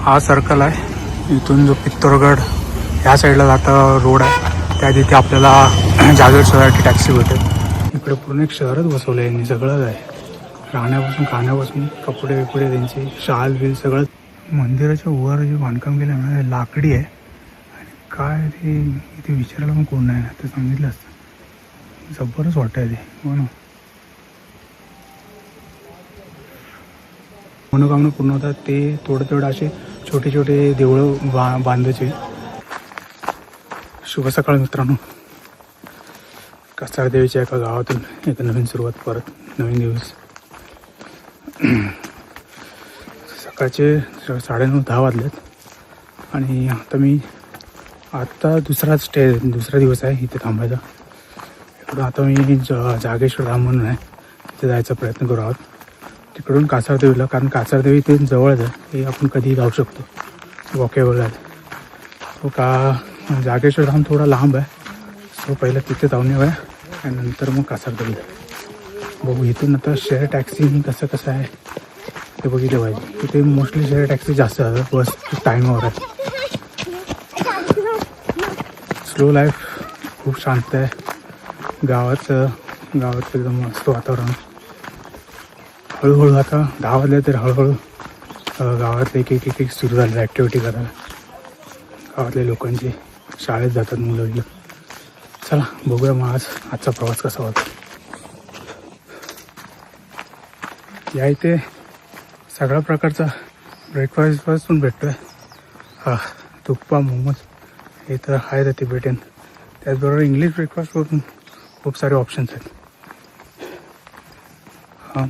हा सर्कल आहे. इथून जो पित्तोरगड ह्या साईडला जाता रोड आहे त्या तिथे आपल्याला जागेवर शहराची टॅक्सी भेटेल. इकडे पूर्ण एक शहरच बसवलं आहे. सगळंच आहे, राहण्यापासून खाण्यापासून कपडे बिपडे त्यांचे शाल बिल सगळं. मंदिराच्या वर जे बांधकाम केलं आहे ना लाकडी आहे. आणि काय ते इथे विचारायला पण कोण नाही ना, ते सांगितलं असतं. जबरच वाटतं ते. हो ना, मनोकामना पूर्ण होतात. ते थोडं असे छोटे छोटे देवळं बांधायचे. शुभ सकाळ मित्रांनो. कासार देवीच्या एका गावातून एक नवीन सुरुवात, परत नवीन दिवस. सकाळचे 9:30-10 वाजलेत आणि आता दुसरा दिवस आहे इथे थांबायचा. इकडून आता मी जागेश्वर धाम म्हणून आहे तिथे जायचा प्रयत्न करू आहोत. तिकडून कासारदेवीला, कारण कासारदेवी ते जवळच आहे, हे आपण कधीही जाऊ शकतो, वॉकेबल आहे. तो का जागेश्वर धाम थोडा लांब आहे, सो पहिलं तिथे जाऊन येऊया आणि नंतर मग कासारदेवीला बघू. इथून आता शेअर टॅक्सी कसं आहे ते बघितलं पाहिजे. इथे मोस्टली शेअर टॅक्सी जास्त जातात, बस टाईमवर आहे. स्लो लाईफ, खूप शांत आहे. गावाचं एकदम मस्त वातावरण. हळूहळू आता 10 वाजले तर हळूहळू गावात एक सुरू झालं ॲक्टिव्हिटी करायला. गावातल्या लोकांची शाळेत जातात मुलं वगैरे. चला बघूया मग आजचा प्रवास कसा होता. या इथे सगळ्या प्रकारचा ब्रेकफास्टपासून भेटतो आहे. तुप्पा, मोमोज हे तर आहे तर ते भेटेन. त्याचबरोबर इंग्लिश ब्रेकफास्टवरून खूप सारे ऑप्शन्स आहेत.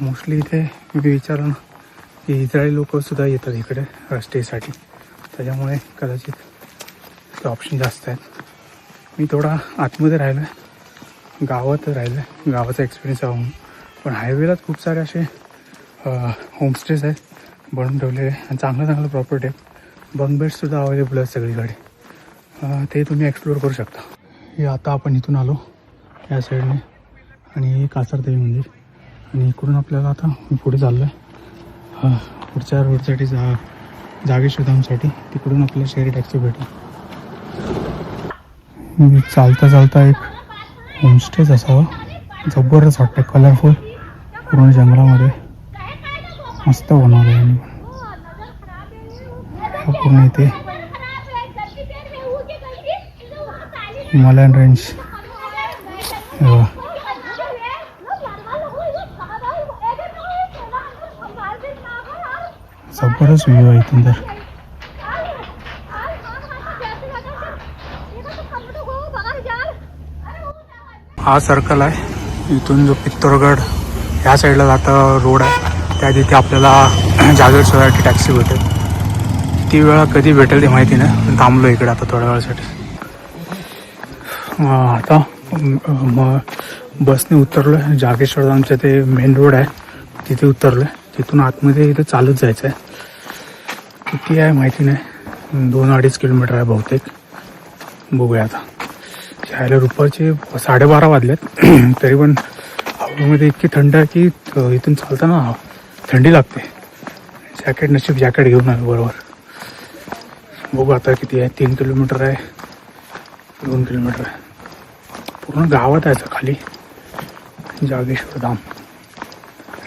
मोस्टली इथे मी विचारलं ना की इस्रायली लोकंसुद्धा येतात इकडे स्टेसाठी, त्याच्यामुळे कदाचित ते ऑप्शन जास्त आहेत. मी थोडा आतमध्ये राहिलो आहे, गावात राहिलो आहे, गावाचा एक्सपिरियन्स आहे म्हणून. पण हायवेलाच खूप सारे असे होमस्टेज आहेत बनवून ठेवलेले आणि चांगलं प्रॉपर्टी आहेत. बंक बेड्ससुद्धा अवेलेबल आहेत सगळीकडे. ते तुम्ही एक्सप्लोअर करू शकता. हे आता आपण इथून आलो या साईडने आणि कासारदेवी मंदिर, आणि इकडून आपल्याला आता मी पुढे चाललो आहे पुढच्या रोडसाठी जागेश्वर धामसाठी. तिकडून आपल्याला शेअर टॅक्सी भेटेल. चालता एक होमस्टेच असावं. जबरदस्त वाटतं, कलरफुल, पूर्ण जंगलामध्ये मस्त बनवलं आहे. पूर्ण इथे हिमालयन रेंज, जबरदस्त व्ह्यू आहे इथून. तर हा सर्कल आहे. इथून जो पित्तोरगड ह्या साईडला जाता रोड आहे त्या तिथे आपल्याला जागेवर शहराची टॅक्सी भेटेल. किती वेळा कधी भेटेल ते माहिती नाही, पण थांबलो इकडे आता थोड्या वेळासाठी. आता बसने उतरलो आहे जागेश्वर धामचं ते मेन रोड आहे तिथे उतरलो आहे. तिथून आतमध्ये इथं चालत जायचं आहे. किती आहे माहिती नाही, 2-2.5 किलोमीटर आहे बहुतेक. बघूया आता. शाळेला दुपारचे 12:30 वाजलेत तरी पण हवेमध्ये इतकी थंड आहे की इथून चालताना थंडी लागते. जॅकेट घेऊन आलो बरोबर. बघू आता किती आहे, 3 किलोमीटर आहे, 2 किलोमीटर आहे. पूर्ण गावात यायचं खाली जागेश्वर धाम.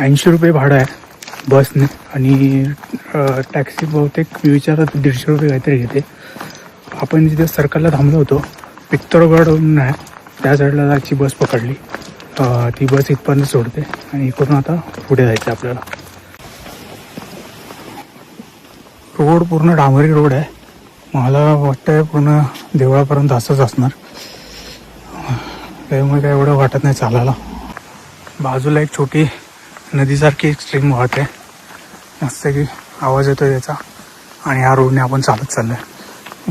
80 रुपये भाडं आहे बसने आणि टॅक्सी बहुतेक मी विचारत 150 रुपये काहीतरी घेते. आपण जिथे सर्कलला थांबलो होतो पित्तोरगडहून आहे त्या साईडला जायची बस पकडली. ती बस इथपर्यंत सोडते आणि इकडून आता पुढे जायचं आपल्याला. रोड पूर्ण डांबरी रोड आहे. मला वाटतं पूर्ण देवळापर्यंत असंच असणार, त्यामुळे काय एवढं वाटत नाही चालायला. बाजूला एक छोटी नदीसारखी एक स्ट्रीम वाहते, मस्त की आवाज येतो त्याचा. आणि ह्या रोडने आपण चालत चाललो आहे.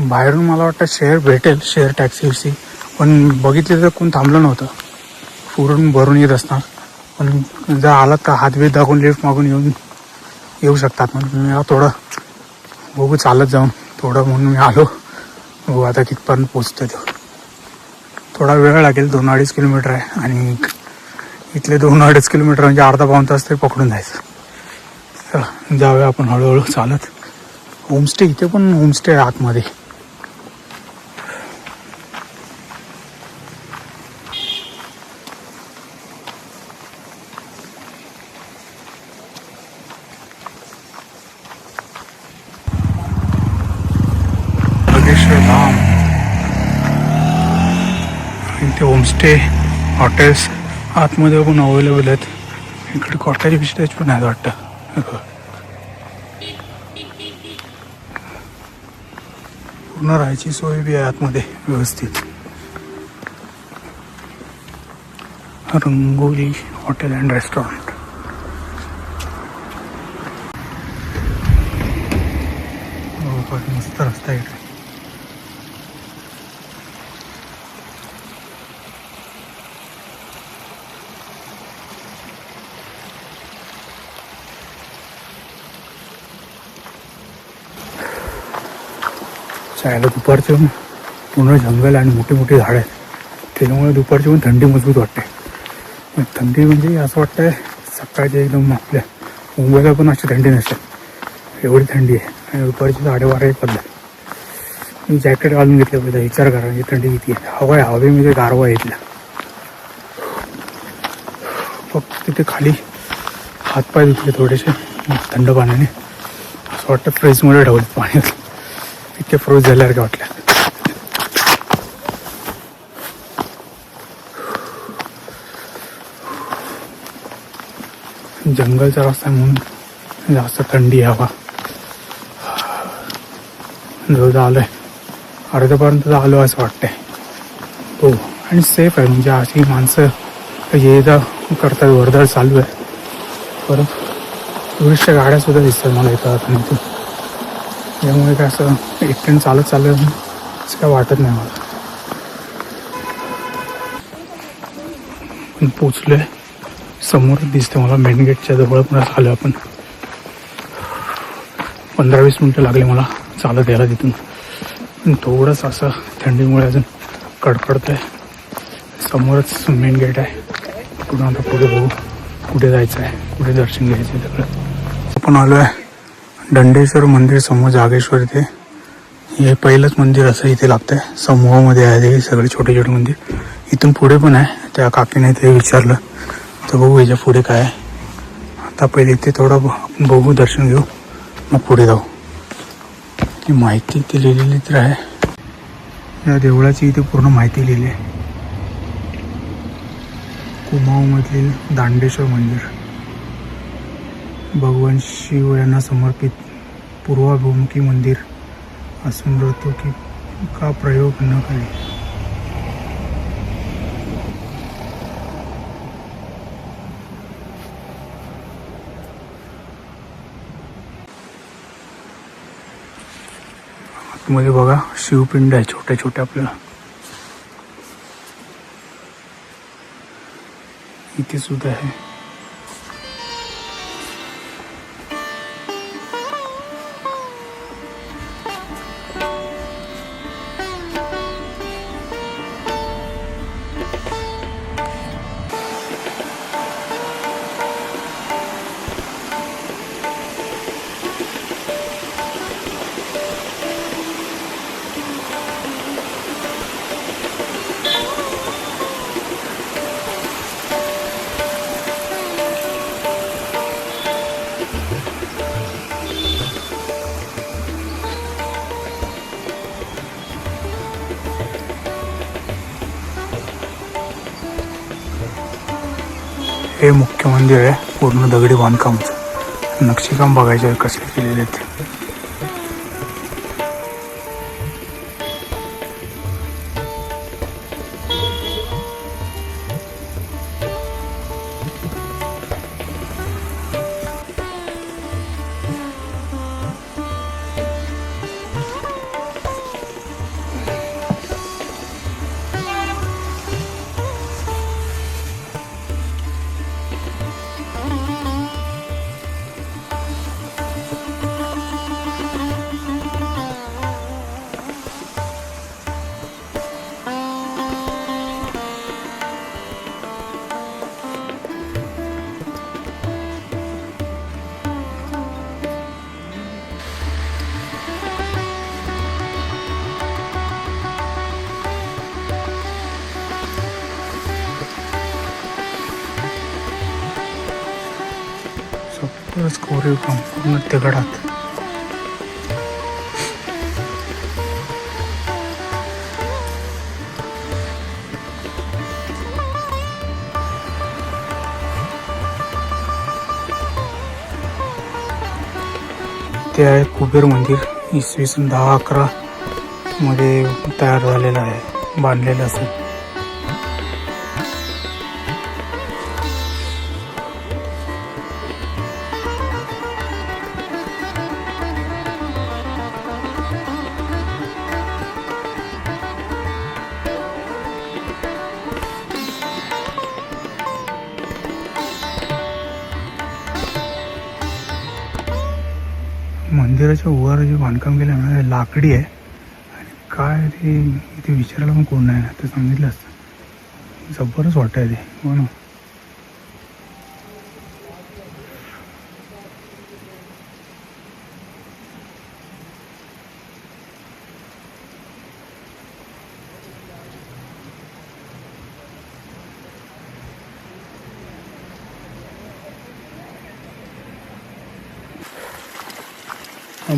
बाहेरून मला वाटतं शेअर भेटेल, शेअर टॅक्सी, पण बघितले तर कोण थांबलं नव्हतं. पूर्ण भरून येत असणार, पण जर आलात का हातवेत दाखवून लिफ्ट मागून येऊ शकतात. म्हणून मी थोडं बघू चालत जाऊन थोडं, म्हणून मी आलो. बघू आता कितपर्यंत पोचतो तो. थोडा वेळ लागेल, 2-2.5 किलोमीटर आहे आणि इथले 2-2.5 किलोमीटर म्हणजे अर्धा-पाऊण तास तरी पकडून जायचं. चला जाऊया आपण हळूहळू चालत. होमस्टे, इथे पण होमस्टे आहे आतमध्ये. योगेश्वर धाम, इथे होमस्टे, हॉटेल्स आतमध्ये पण अवेलेबल आहेत. इकडे कॉटेज बिस्टेज पण आहेत वाटतं. पूर्ण राहायची सोय बी आहे आतमध्ये व्यवस्थित. Rangoli hotel and restaurant. मस्त रस्ता इकडे. चायला दुपारचं पूर्ण जंगल आणि मोठी मोठी झाडं आहेत, त्याच्यामुळे दुपारची पण थंडी मजबूत वाटते. थंडी म्हणजे असं वाटतंय सकाळची एकदम आपल्या मुंबईला पण अशी थंडी नसते, एवढी थंडी आहे. आणि दुपारची 12:30 पडलं. मी जॅकेट घालून घेतलं पाहिजे. विचार करा म्हणजे थंडी किती आहे. हवा आहे, हवेमध्ये गारवा आहे इथला. फक्त तिथे खाली हातपाय धुतले थोडेसे थंड पाण्याने, असं वाटतं फ्रीजमध्ये ठेवलं पाणी. इतके फ्रोज झाल्यासारखे वाटल्या. जंगलचा रस्ता म्हणून जास्त थंडी हवा. जवळ आलोय, अर्ध्यापर्यंत आलो असं वाटतंय. हो, आणि सेफ आहे. म्हणजे अशी माणसं ये जा करतात, वर्दळ चालू आहे. परत टुरिस्टच्या गाड्या सुद्धा दिसतात मला येतात. आणि त्यामुळे काय असं एकट्याने चालत चाललं असं काय वाटत नाही मला. पण पोचलोय, समोर दिसतं मला मेन गेटच्या जवळ पण आलो आपण. 15-20 मिनटं लागले मला चालत यायला तिथून. पण थोडंसं असं थंडीमुळे अजून कडकडत आहे. समोरच मेन गेट आहे. पुढे आता पुढे बघू कुठे जायचं आहे, कुठे दर्शन घ्यायचं आहे. सगळं आपण आलो आहे दंडेश्वर मंदिर समोर जागेश्वर. इथे हे पहिलंच मंदिर असं इथे लागतंय. समूहामध्ये आहे हे सगळे छोटे छोटे मंदिर. इथून पुढे पण आहे. त्या काकीने ते विचारलं तर बघू याच्या पुढे काय आहे. आता पहिले इथे थोडं बघू, दर्शन घेऊ, मग पुढे जाऊ. ती माहिती इथे लिहिलेली तर आहे. या देवळाची इथे पूर्ण माहिती लिहिली आहे. कुमाऊमधील दांडेश्वर मंदिर भगवान शिव यांना समर्पित पूर्वाभिमुखी मंदिर असून की का प्रयोग न करे. आतमध्ये बघा शिवपिंड आहे छोट्या छोट्या आपल्याला. इथे सुद्धा आहे. हे मुख्य मंदिर आहे, पूर्ण दगडी बांधकामचं. नक्षीकाम बघायचं कसले केलेले आहेत. खरंच कोरीव काम पूर्ण दगडात. ते आहे कुबेर मंदिर. इसवी सन 10-11 मध्ये तयार झालेलं आहे, बांधलेलं असेल. मंदिराच्या वर जे बांधकाम केलं ना लाकडी आहे आणि काय ते इथे विचारायला पण कोण नाही ना, ते सांगितलं असतं. जबरच वाटतंय ते. हो ना.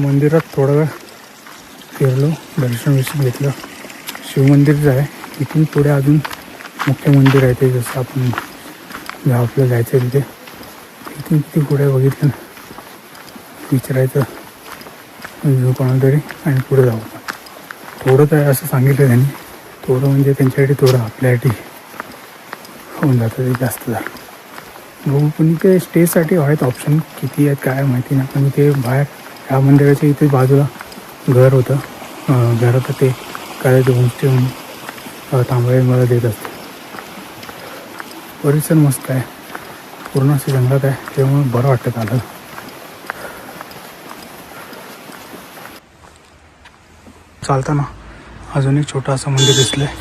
मंदिरात थोडा वेळ फिरलो, दर्शन घेतलं. शिवमंदिरच आहे. इथून पुढे अजून मुख्य मंदिर आहे ते, जसं आपण आपलं जायचं आहे तिथे. इथून किती पुढे बघितलं ना, विचारायचं कोणाला तरी आणि पुढे जाऊ. थोडं काय असं सांगितलं त्यांनी, थोडं म्हणजे त्यांच्यासाठी थोडं आपल्यासाठी होऊन जातं ते जास्त झालं. बघू. पण इथे स्टेसाठी आहेत ऑप्शन, किती आहेत काय माहिती नाही. पण इथे बाहेर ह्या मंदिराच्या इथे बाजूला घर होतं. घरात ते करायचं होमस्टे म्हणून थांबायला मला देत असते. परिसर मस्त आहे, पूर्ण असं जंगलात आहे, त्यामुळे बरं वाटतं आलं. चालताना अजून एक छोटं असं मंदिर दिसलंय.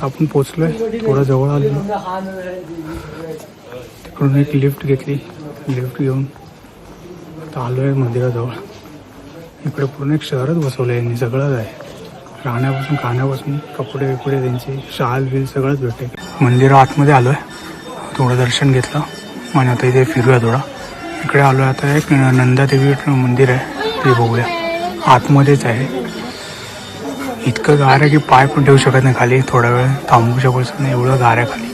आपण पोचलोय, थोडं जवळ आलेलो. तिकडून एक लिफ्ट घेतली, लिफ्ट घेऊन आता आलोय मंदिराजवळ. इकडे पूर्ण एक शहरच बसवलं आहे यांनी, सगळंच आहे. राहण्यापासून खाण्यापासून कपडे बिपडे त्यांचे, शाल बिल सगळंच भेटते. मंदिर आतमध्ये आलोय, थोडं दर्शन घेतलं आणि आता इथे फिरूया थोडा. इकडे आलोय आता एक नंदादेवी मंदिर आहे, ते बघूया. आतमध्येच आहे. इतकं गार आहे की पाय पण ठेवू शकत नाही खाली, थोडा वेळ थांबू शकत नाही, एवढं गार आहे खाली.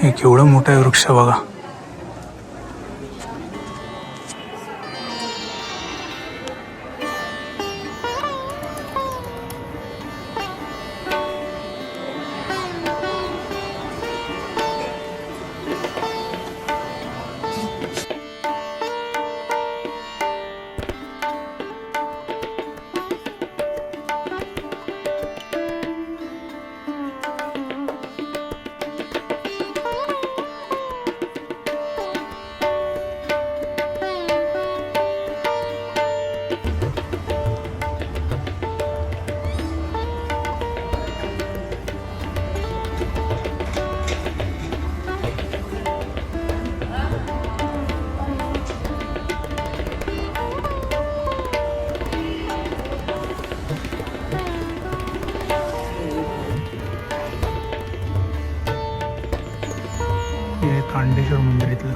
एक एवढं मोठा आहे वृक्ष बघा. हे तांडेश्वर मंदिर इथलं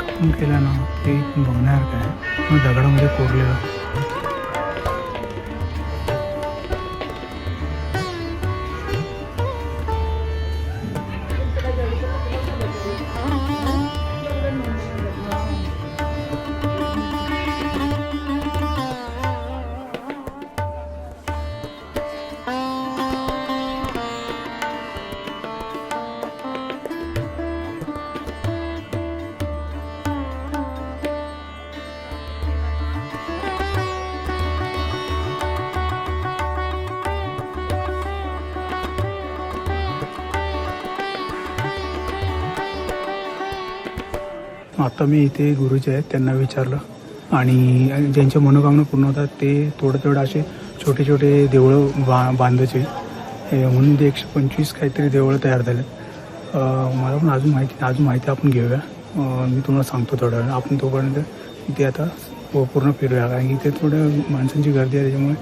काम केलं ना, ते बघण्यासारखं आहे. दगडामध्ये कोरलेलं. आता मी इथे गुरुजी आहेत त्यांना विचारलं आणि ज्यांच्या मनोकामना पूर्ण होतात ते थोडं असे छोटे छोटे देवळं बांधायचे म्हणून ते 125 काहीतरी देवळं तयार झाले. मला पण अजून माहिती आपण घेऊया. मी तुम्हाला सांगतो थोड्या वेळ. आपण तोपर्यंत इथे आता पूर्ण फिरूया, कारण की इथे थोडं माणसांची गर्दी आहे, त्याच्यामुळे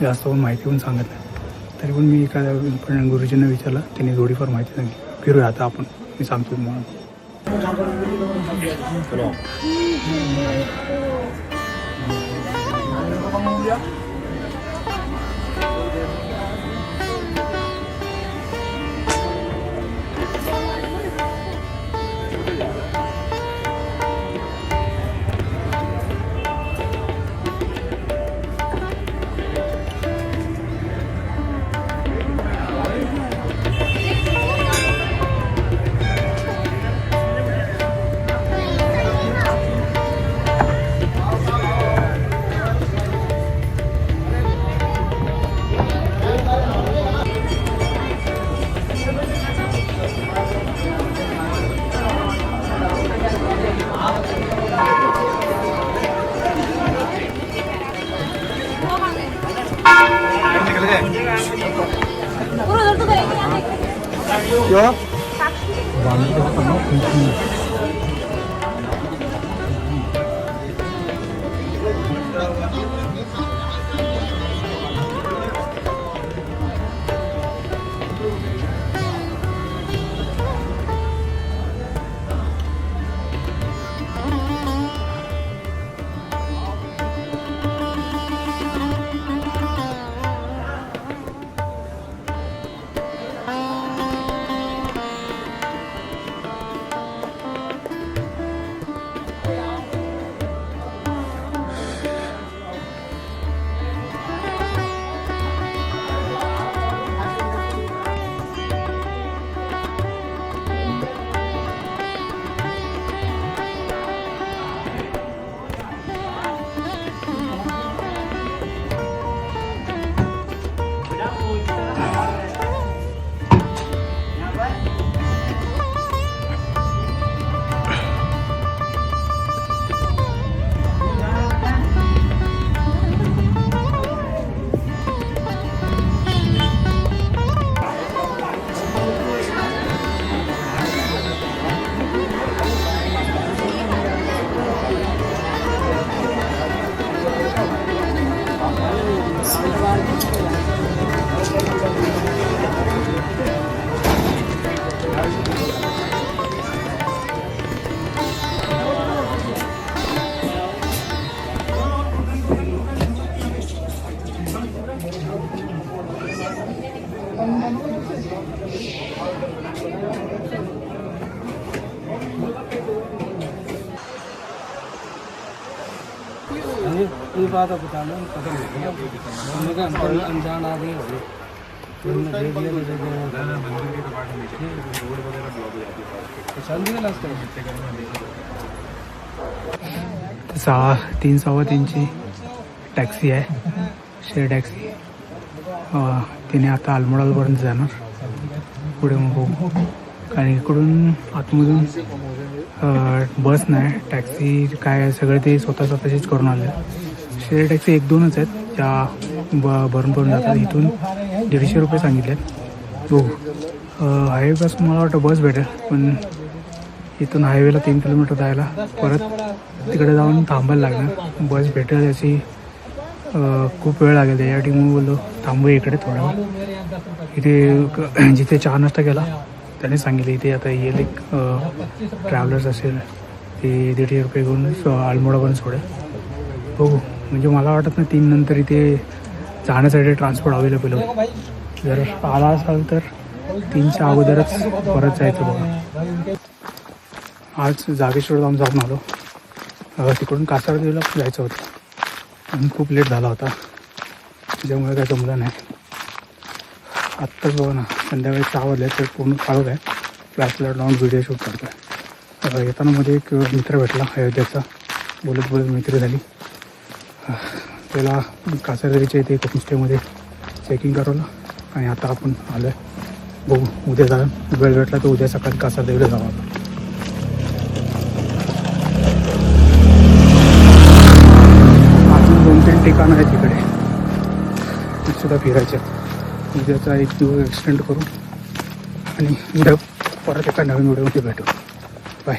जास्त पण माहिती पण सांगत नाही. तरी पण मी एका गुरुजींना विचारलं, त्यांनी थोडीफार माहिती सांगितली. फिरूया आता आपण, मी सांगतो तुम्हाला. ये बात आप बता लो, पता नहीं हमने कहा हमको अनजान आदमी हो गए, हमने दे दिया तो दे दिया. 3:15 टॅक्सी आहे, शेअर टॅक्सी. तिने आता अल्मोडापर्यंत जाणार. पुढे मग बघू, कारण इकडून आतमधून बस नाही, टॅक्सी काय सगळे ते स्वतःचीच करून आले. शेअर टॅक्सी 1-2च आहेत त्या भरून जातात. इथून 150 रुपये सांगितले. हो, हायवेपासून मला वाटतं बस भेटेल, पण इथून हायवेला 3 किलोमीटर जायला परत तिकडे जाऊन थांबायला लागणार. बस भेटेल याची खूप वेळ लागेल. त्यासाठी मी बोललो थांबूया इकडे थोडा वेळ. इथे जिथे चहा नाश्ता केला त्याने सांगितलं इथे आता येईल एक ट्रॅव्हलर्स असेल, ते 150 रुपये घेऊन अल्मोडापर्यंत सोडेल. हो, म्हणजे मला वाटत नाही 3 नंतर इथे जाण्यासाठी ट्रान्सपोर्ट अवेलेबल होईल. जर आला असाल तर 3च्या अगोदरच परत जायचं बघा. आज जागेश्वर धाम जाऊन आलो. तिकडून कासारदेवीला जायचं होतं आणि खूप लेट झाला होता, त्याच्यामुळे काय जमलं नाही. आत्ताच बघा ना, संध्याकाळी 6 वाजले तर पूर्ण काळोख आहे. क्लासला लावून व्हिडिओ शूट करतो आहे. येताना मध्ये एक मित्र भेटला अयोध्याचा, बोलत मित्र झाली. त्याला कासारदेवीच्या इथे एक होमस्टेमध्ये चेकिंग करवलं आणि आता आपण आलो आहे. बघू उद्या जा, वेळ भेटला तर उद्या सकाळी कासारदेवीला जाऊ. अजून 2-3 ठिकाणं आहेत तिकडे. सुद्धा फिरायचे उद्याचा एक दिवस एक्सटेंड करू आणि उद्या परत एका नवीन व्हिडिओमध्ये भेटू बाय.